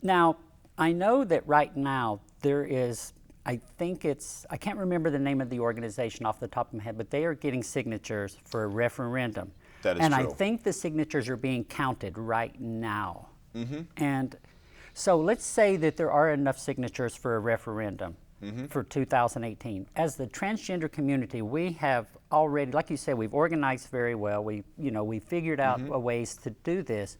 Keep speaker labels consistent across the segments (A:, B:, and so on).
A: Now, I know that right now there is, I can't remember the name of the organization off the top of my head, but they are getting signatures for a referendum.
B: That is
A: and
B: true.
A: I think the signatures are being counted right now. And so let's say that there are enough signatures for a referendum for 2018. As the transgender community, we have already, like you said, we've organized very well. We figured out ways to do this.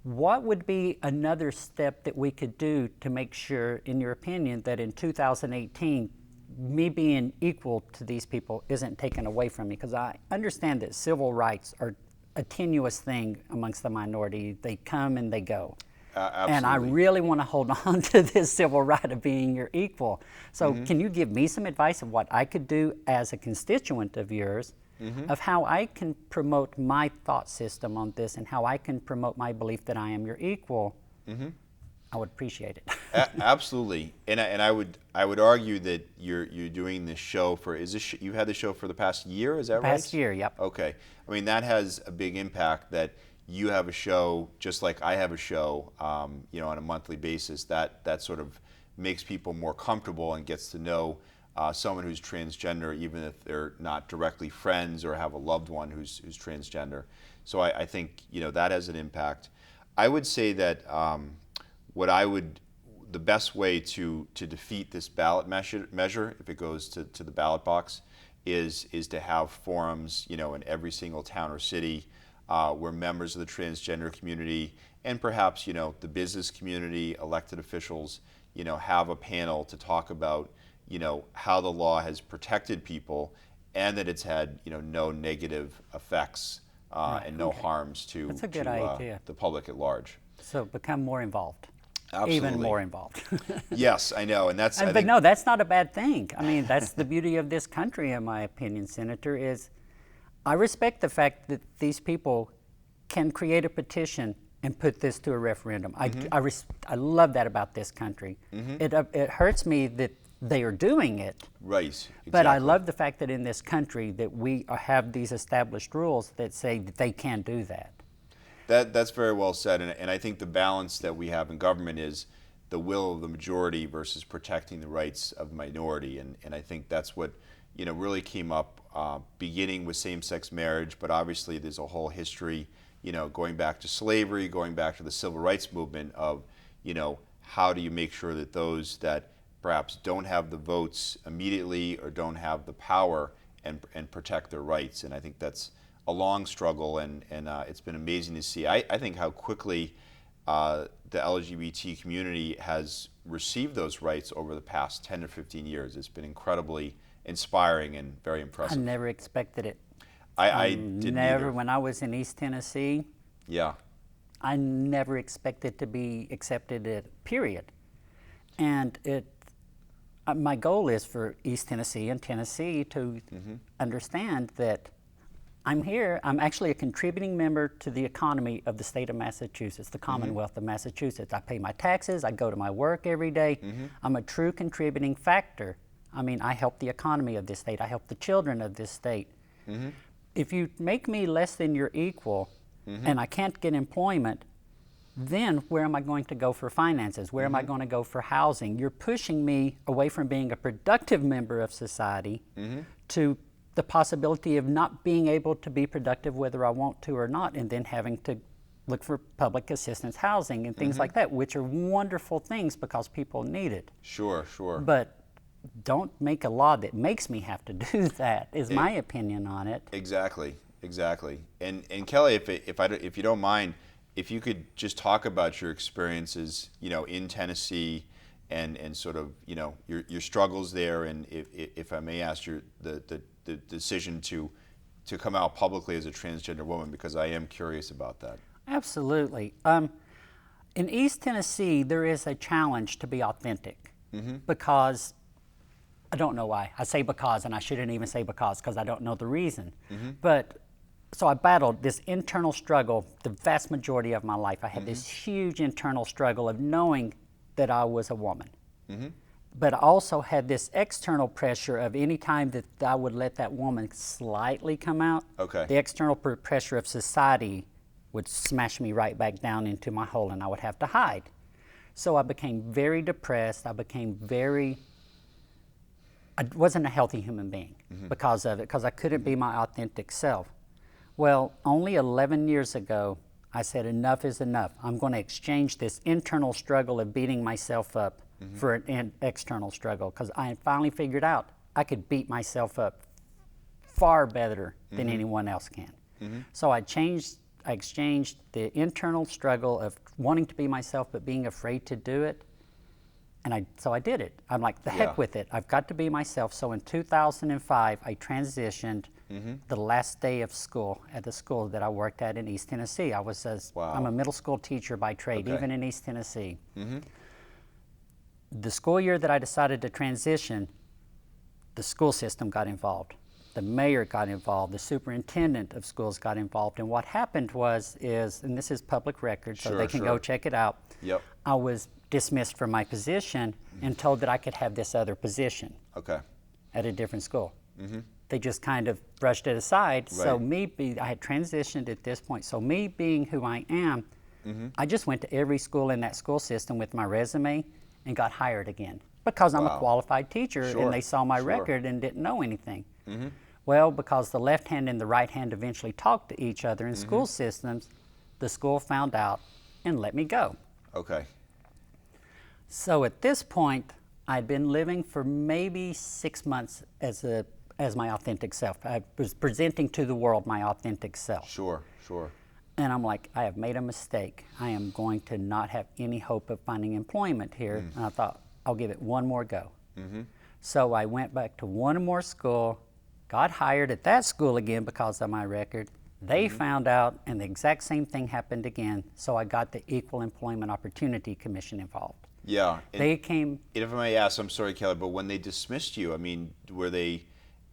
A: What would be another step that we could do to make sure, in your opinion, that in 2018, me being equal to these people isn't taken away from me? Because I understand that civil rights are a tenuous thing amongst the minority. They come and they go.
B: Absolutely.
A: And I really want to hold on to this civil right of being your equal. So can you give me some advice of what I could do as a constituent of yours, of how I can promote my thought system on this and how I can promote my belief that I am your equal? I would appreciate it.
B: Absolutely, and I would argue that you're doing this show for, you had the show for the past year, is that right?
A: Past year, yep.
B: Okay, I mean that has a big impact that you have a show just like I have a show, on a monthly basis. That sort of makes people more comfortable and gets to know someone who's transgender, even if they're not directly friends or have a loved one who's transgender. So I think that has an impact. I would say that the best way to defeat this ballot measure, if it goes to the ballot box, is to have forums, in every single town or city where members of the transgender community and perhaps the business community, elected officials, have a panel to talk about how the law has protected people and that it's had no negative effects and no harms to the public at large.
A: So become more involved.
B: Absolutely.
A: Even more involved.
B: Yes, I know, and that's.
A: But no, that's not a bad thing. I mean, that's the beauty of this country, in my opinion, Senator. Is I respect the fact that these people can create a petition and put this to a referendum. I love that about this country. It hurts me that they are doing it.
B: Right. Exactly.
A: But I love the fact that in this country that we have these established rules that say that they can do that.
B: That's very well said, and I think the balance that we have in government is the will of the majority versus protecting the rights of the minority, and I think that's what really came up beginning with same-sex marriage, but obviously there's a whole history, going back to slavery, going back to the civil rights movement of, how do you make sure that those that perhaps don't have the votes immediately or don't have the power and protect their rights, and I think that's a long struggle, and it's been amazing to see. I think how quickly the LGBT community has received those rights over the past 10 to 15 years. It's been incredibly inspiring and very impressive.
A: I never expected it.
B: I didn't either.
A: When I was in East Tennessee, I never expected to be accepted, period. And my goal is for East Tennessee and Tennessee to understand that I'm here. I'm actually a contributing member to the economy of the state of Massachusetts, the Commonwealth of Massachusetts. I pay my taxes. I go to my work every day. I'm a true contributing factor. I mean, I help the economy of this state. I help the children of this state. If you make me less than your equal and I can't get employment, then where am I going to go for finances? Where am I going to go for housing? You're pushing me away from being a productive member of society to the possibility of not being able to be productive whether I want to or not, and then having to look for public assistance housing and things like that, which are wonderful things because people need it.
B: Sure.
A: But don't make a law that makes me have to do that, is my opinion on it.
B: Exactly. And Kelly, if you don't mind, if you could just talk about your experiences, in Tennessee and sort of, your struggles there, and if I may ask the decision to come out publicly as a transgender woman, because I am curious about that.
A: Absolutely. In East Tennessee, there is a challenge to be authentic because, I don't know why. I say because, and I shouldn't even say because I don't know the reason. But so I battled this internal struggle the vast majority of my life. I had this huge internal struggle of knowing that I was a woman. But I also had this external pressure of any time that I would let that woman slightly come out, the external pressure of society would smash me right back down into my hole and I would have to hide. So I became very depressed. I wasn't a healthy human being because of it, because I couldn't be my authentic self. Well, only 11 years ago, I said enough is enough. I'm going to exchange this internal struggle of beating myself up for an external struggle, because I had finally figured out I could beat myself up far better than anyone else can. So I exchanged the internal struggle of wanting to be myself but being afraid to do it, and so I did it. I'm like, the heck with it. I've got to be myself. So in 2005, I transitioned the last day of school at the school that I worked at in East Tennessee. I'm a middle school teacher by trade, even in East Tennessee. The school year that I decided to transition, the school system got involved. The mayor got involved. The superintendent of schools got involved. And what happened and this is public record, so they can go check it out. I was dismissed from my position and told that I could have this other position at a different school. They just kind of brushed it aside. So I had transitioned at this point. So me being who I am, I just went to every school in that school system with my resume and got hired again, because I'm a qualified teacher, and they saw my record and didn't know anything. Well, because the left hand and the right hand eventually talked to each other in school systems, the school found out and let me go. So at this point, I'd been living for maybe 6 months as my authentic self. I was presenting to the world my authentic self. And I'm like, I have made a mistake. I am going to not have any hope of finding employment here. And I thought, I'll give it one more go. So I went back to one more school, got hired at that school again because of my record. They found out, and the exact same thing happened again. So I got the Equal Employment Opportunity Commission involved. They came.
B: If I may ask, I'm sorry, Kelly, but when they dismissed you, I mean, were they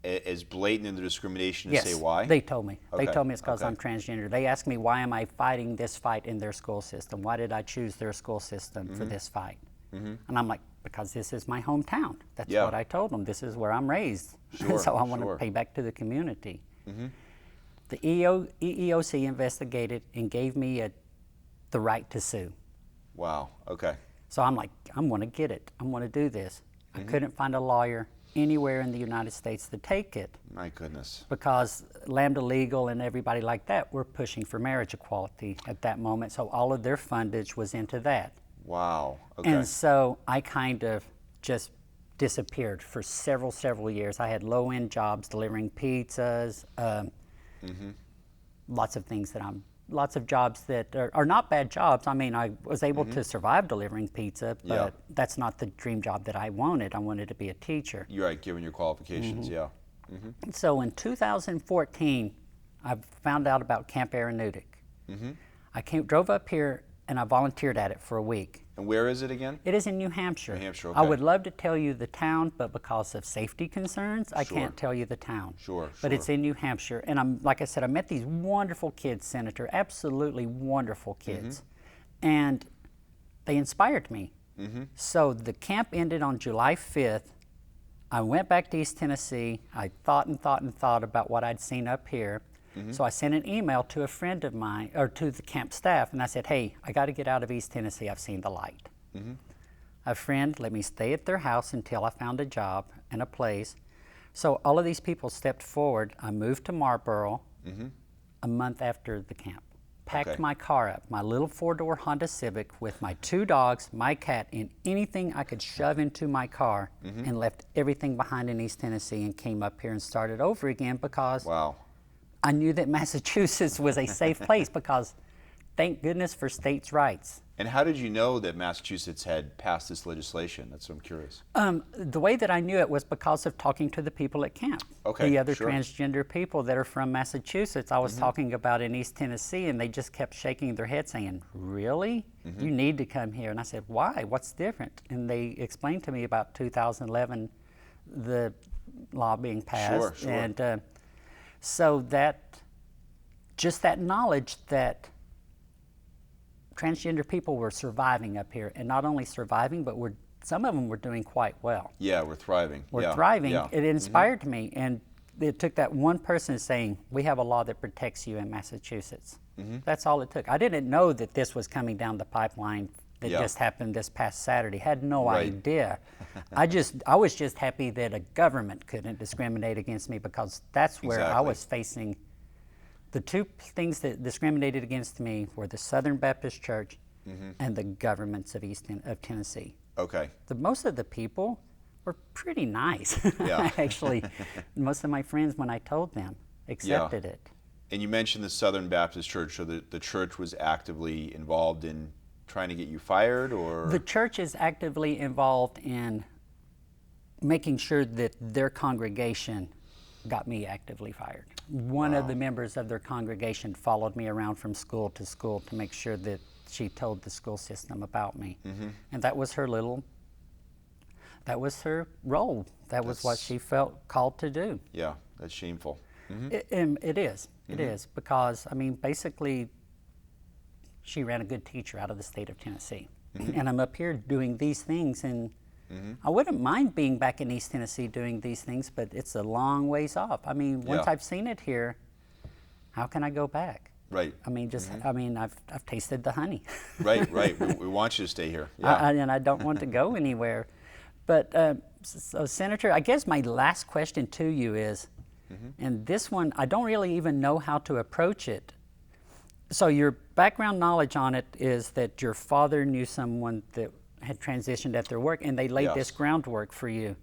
B: as blatant in the discrimination to say why?
A: They told me. They told me it's because I'm transgender. They asked me, why am I fighting this fight in their school system? Why did I choose their school system for this fight? And I'm like, because this is my hometown. That's what I told them. This is where I'm raised. So I want to pay back to the community. The EEOC investigated and gave me the right to sue. So I'm like, I'm going to get it. I'm going to do this. I couldn't find a lawyer anywhere in the United States to take it.
B: My goodness.
A: Because Lambda Legal and everybody like that were pushing for marriage equality at that moment. So all of their fundage was into that. And so I kind of just disappeared for several years. I had low-end jobs delivering pizzas, lots of jobs that are not bad jobs. I mean, I was able to survive delivering pizza, but that's not the dream job that I wanted. I wanted to be a teacher.
B: You're right, given your qualifications,
A: So in 2014, I found out about Camp Aeronautic. I drove up here and I volunteered at it for a week.
B: And where is it again?
A: It is in New Hampshire.
B: New Hampshire,
A: I would love to tell you the town, but because of safety concerns, I can't tell you the town. But it's in New Hampshire. And like I said, I met these wonderful kids, Senator, absolutely wonderful kids. And they inspired me. So the camp ended on July 5th. I went back to East Tennessee. I thought about what I'd seen up here. So I sent an email to a friend of mine, or to the camp staff, and I said, hey, I got to get out of East Tennessee. I've seen the light. A friend let me stay at their house until I found a job and a place. So all of these people stepped forward. I moved to Marlboro a month after the camp. Packed my car up, my little four-door Honda Civic with my 2 dogs, my cat, and anything I could shove into my car, and left everything behind in East Tennessee and came up here and started over again because I knew that Massachusetts was a safe place, because thank goodness for states' rights.
B: And how did you know that Massachusetts had passed this legislation? That's what I'm curious.
A: The way that I knew it was because of talking to the people at camp. The other transgender people that are from Massachusetts, I was talking about in East Tennessee, and they just kept shaking their head saying, really? You need to come here. And I said, why? What's different? And they explained to me about 2011, the law being passed. And so just that knowledge that transgender people were surviving up here, and not only surviving, but some of them were doing quite well.
B: We're thriving.
A: We're thriving. It inspired me, and it took that one person saying, we have a law that protects you in Massachusetts. That's all it took. I didn't know that this was coming down the pipeline that
B: Yeah.
A: just happened this past Saturday. Had no
B: Right.
A: idea. I was just happy that a government couldn't discriminate against me, because that's where I
B: Exactly.
A: was facing. The two things that discriminated against me were the Southern Baptist Church and the governments of of Tennessee.
B: Okay.
A: Most of the people were pretty nice.
B: Yeah.
A: Actually, most of my friends, when I told them, accepted it.
B: And you mentioned the Southern Baptist Church, so the church was actively involved in trying to get you fired, or?
A: The church is actively involved in making sure that their congregation got me actively fired. One of the members of their congregation followed me around from school to make sure that she told the school system about me. And that was her role. That was what she felt called to do.
B: Yeah, that's shameful.
A: It is. It is, because, I mean, basically, she ran a good teacher out of the state of Tennessee. And I'm up here doing these things, and I wouldn't mind being back in East Tennessee doing these things, but it's a long ways off. I mean, once
B: Yeah.
A: I've seen it here, how can I go back?
B: Right.
A: I mean, I mean, I've tasted the honey.
B: Right. We want you to stay here. Yeah.
A: And I don't want to go anywhere. But, so Senator, I guess my last question to you is, and this one, I don't really even know how to approach it. So your background knowledge on it is that your father knew someone that had transitioned at their work, and they laid this groundwork for you.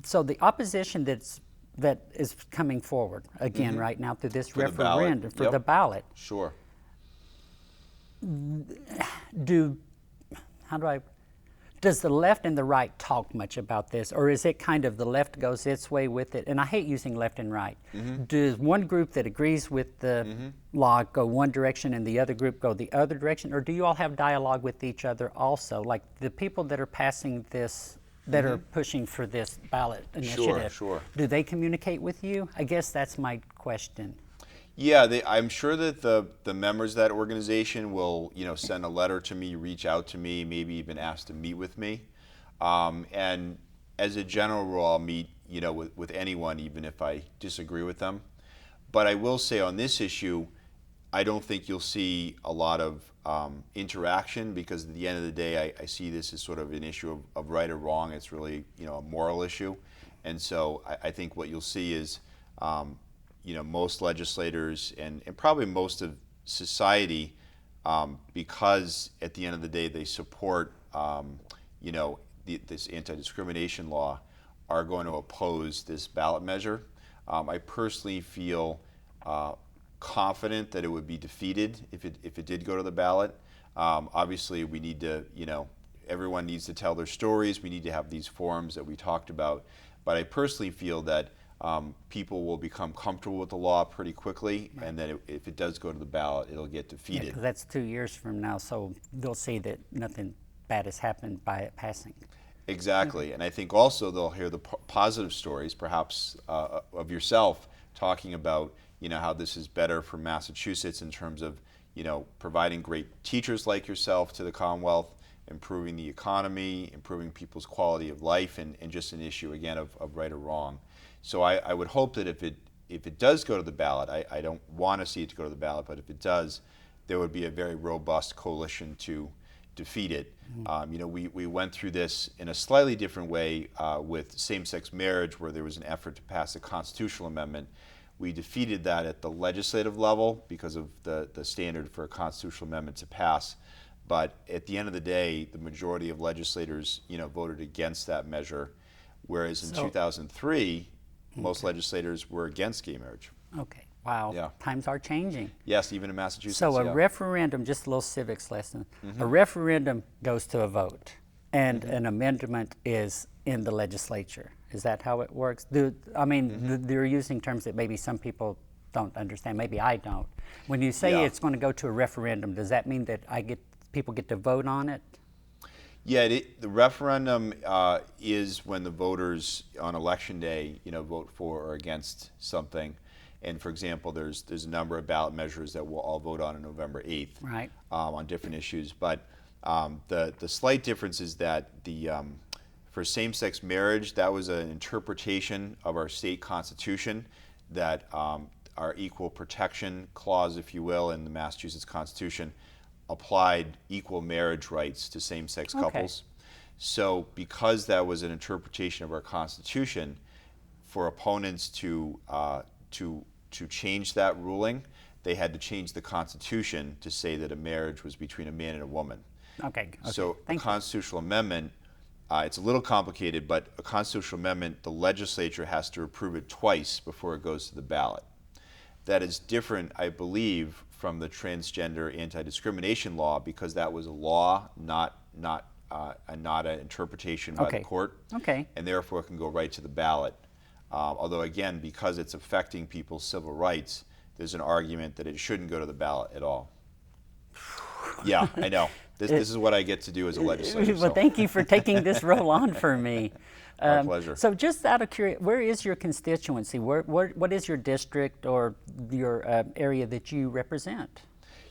A: So the opposition that is coming forward again right now through this referendum for the ballot.
B: Sure.
A: Does the left and the right talk much about this, or is it kind of the left goes its way with it? And I hate using left and right. Does one group that agrees with the law go one direction and the other group go the other direction, or do you all have dialogue with each other also? Like the people that are passing this, that are pushing for this ballot initiative,
B: Sure.
A: do they communicate with you? I guess that's my question.
B: Yeah, I'm sure that the members of that organization will, send a letter to me, reach out to me, maybe even ask to meet with me. And as a general rule, I'll meet, with anyone, even if I disagree with them. But I will say on this issue, I don't think you'll see a lot of interaction, because at the end of the day, I see this as sort of an issue of right or wrong. It's really, a moral issue. And so I think what you'll see is, most legislators and probably most of society, because at the end of the day they support, this anti-discrimination law, are going to oppose this ballot measure. I personally feel confident that it would be defeated if it did go to the ballot. Obviously, we need to, everyone needs to tell their stories. We need to have these forums that we talked about. But I personally feel that people will become comfortable with the law pretty quickly, and that if it does go to the ballot, it'll get defeated.
A: Yeah, 'cause that's 2 years from now, so they'll see that nothing bad has happened by it passing.
B: Exactly, and I think also they'll hear the positive stories, perhaps of yourself talking about how this is better for Massachusetts in terms of providing great teachers like yourself to the Commonwealth, improving the economy, improving people's quality of life, and just an issue again of right or wrong. So I would hope that if it does go to the ballot, I don't want to see it to go to the ballot, but if it does, there would be a very robust coalition to defeat it. We went through this in a slightly different way with same-sex marriage, where there was an effort to pass a constitutional amendment. We defeated that at the legislative level because of the standard for a constitutional amendment to pass. But at the end of the day, the majority of legislators, voted against that measure, whereas in 2003, most legislators were against gay marriage.
A: Okay, wow.
B: Yeah.
A: Times are changing.
B: Yes, even in Massachusetts.
A: So a referendum, just a little civics lesson, a referendum goes to a vote, and an amendment is in the legislature. Is that how it works? They're using terms that maybe some people don't understand, maybe I don't. When you say it's going to go to a referendum, does that mean that people get to vote on it?
B: Yeah, the referendum is when the voters on election day, vote for or against something. And for example, there's a number of ballot measures that we'll all vote on November 8th,
A: right?
B: On different issues. But the slight difference is that for same-sex marriage, that was an interpretation of our state constitution, that our equal protection clause, if you will, in the Massachusetts Constitution applied equal marriage rights to same-sex couples. So because that was an interpretation of our Constitution, for opponents to change that ruling, they had to change the Constitution to say that a marriage was between a man and a woman.
A: Okay.
B: So a constitutional amendment, it's a little complicated, but a constitutional amendment, the legislature has to approve it twice before it goes to the ballot. That is different, I believe, from the transgender anti-discrimination law, because that was a law, not an interpretation by the court, and therefore it can go right to the ballot. Although again, because it's affecting people's civil rights, there's an argument that it shouldn't go to the ballot at all. Yeah, I know. This is what I get to do as a legislator.
A: Well, thank you for taking this role on for me.
B: My pleasure.
A: So just out of curiosity, where is your constituency? What is your district or your area that you represent?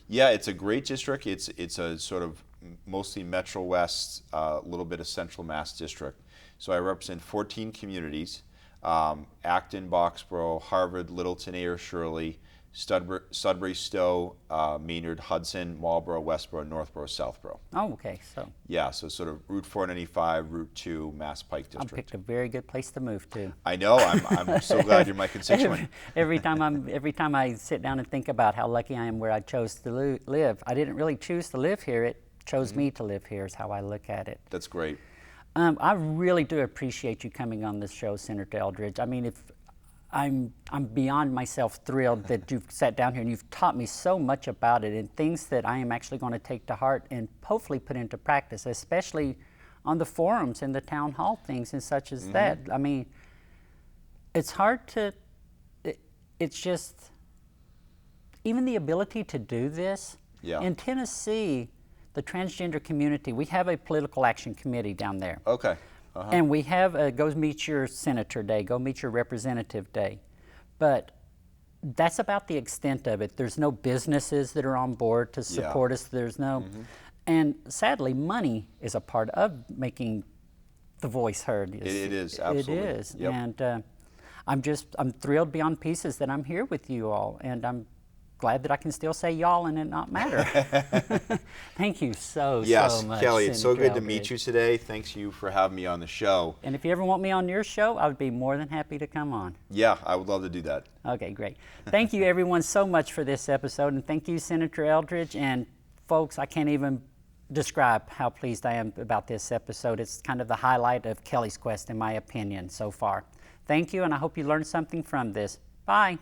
B: Yeah, it's a great district. It's a sort of mostly Metro West, a little bit of Central Mass district. So I represent 14 communities: Acton, Boxborough, Harvard, Littleton, Ayr, Shirley, Sudbury, Stowe, Maynard, Hudson, Marlborough, Westborough, Northborough, Southborough.
A: Oh, okay. So
B: yeah, so sort of Route 495, Route 2, Mass Pike District.
A: I picked a very good place to move to.
B: I know. I'm so glad you're my constituent.
A: Every time I sit down and think about how lucky I am where I chose to live, I didn't really choose to live here. It chose me to live here. Is how I look at it.
B: That's great.
A: I really do appreciate you coming on this show, Senator Eldridge. I mean, I'm beyond myself thrilled that you've sat down here and you've taught me so much about it, and things that I am actually going to take to heart and hopefully put into practice, especially on the forums and the town hall things and such as that. I mean, it's hard to, it's just, even the ability to do this.
B: Yeah.
A: In Tennessee, the transgender community, we have a political action committee down there.
B: Okay.
A: And we have a go meet your senator day, go meet your representative day. But that's about the extent of it. There's no businesses that are on board to support us. There's no, and sadly, money is a part of making the voice heard.
B: It is, absolutely.
A: It is.
B: Yep.
A: And I'm thrilled beyond pieces that I'm here with you all. And I'm glad that I can still say y'all and it not matter. Thank you so much.
B: Yes, Kelly, it's so good to
A: Eldridge.
B: meet you today. Thanks you for having me on the show.
A: And if you ever want me on your show, I would be more than happy to come on.
B: Yeah, I would love to do that.
A: Okay, great. Thank you everyone so much for this episode, and thank you, Senator Eldridge. And folks, I can't even describe how pleased I am about this episode. It's kind of the highlight of Kelly's quest, in my opinion, so far. Thank you, and I hope you learned something from this. Bye.